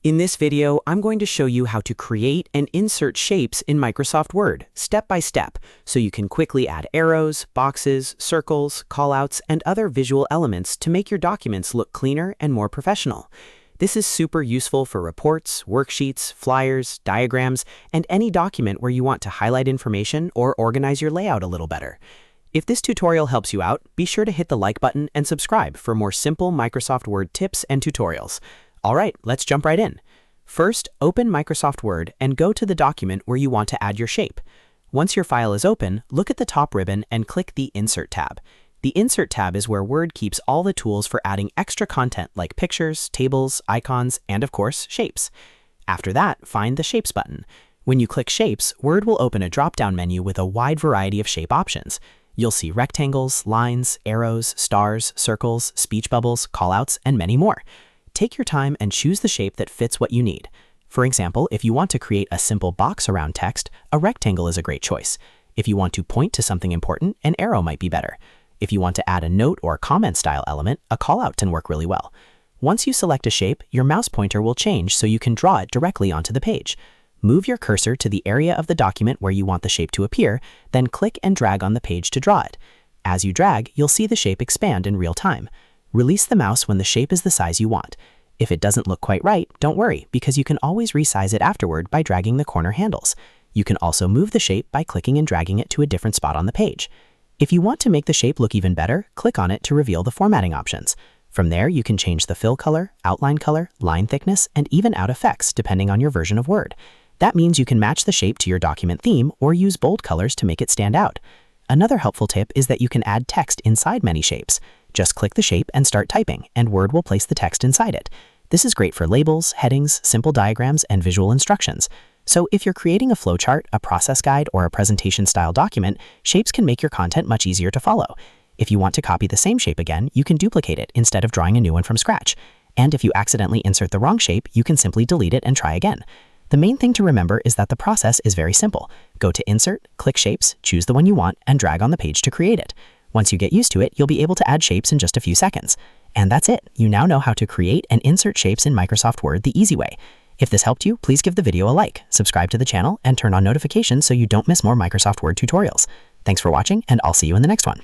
In this video, I'm going to show you how to create and insert shapes in Microsoft Word, step by step, so you can quickly add arrows, boxes, circles, callouts, and other visual elements to make your documents look cleaner and more professional. This is super useful for reports, worksheets, flyers, diagrams, and any document where you want to highlight information or organize your layout a little better. If this tutorial helps you out, be sure to hit the like button and subscribe for more simple Microsoft Word tips and tutorials. All right, let's jump right in. First, open Microsoft Word and go to the document where you want to add your shape. Once your file is open, look at the top ribbon and click the Insert tab. The Insert tab is where Word keeps all the tools for adding extra content like pictures, tables, icons, and of course, shapes. After that, find the Shapes button. When you click Shapes, Word will open a drop-down menu with a wide variety of shape options. You'll see rectangles, lines, arrows, stars, circles, speech bubbles, callouts, and many more. Take your time and choose the shape that fits what you need. For example, if you want to create a simple box around text, a rectangle is a great choice. If you want to point to something important, an arrow might be better. If you want to add a note or comment style element, a callout can work really well. Once you select a shape, your mouse pointer will change so you can draw it directly onto the page. Move your cursor to the area of the document where you want the shape to appear, then click and drag on the page to draw it. As you drag, you'll see the shape expand in real time. Release the mouse when the shape is the size you want. If it doesn't look quite right, don't worry, because you can always resize it afterward by dragging the corner handles. You can also move the shape by clicking and dragging it to a different spot on the page. If you want to make the shape look even better, click on it to reveal the formatting options. From there, you can change the fill color, outline color, line thickness, and even out effects depending on your version of Word. That means you can match the shape to your document theme or use bold colors to make it stand out. Another helpful tip is that you can add text inside many shapes. Just click the shape and start typing, and Word will place the text inside it. This is great for labels, headings, simple diagrams, and visual instructions. So if you're creating a flowchart, a process guide, or a presentation-style document, shapes can make your content much easier to follow. If you want to copy the same shape again, you can duplicate it instead of drawing a new one from scratch. And if you accidentally insert the wrong shape, you can simply delete it and try again. The main thing to remember is that the process is very simple. Go to Insert, click Shapes, choose the one you want, and drag on the page to create it. Once you get used to it, you'll be able to add shapes in just a few seconds. And that's it. You now know how to create and insert shapes in Microsoft Word the easy way. If this helped you, please give the video a like, subscribe to the channel, and turn on notifications so you don't miss more Microsoft Word tutorials. Thanks for watching, and I'll see you in the next one.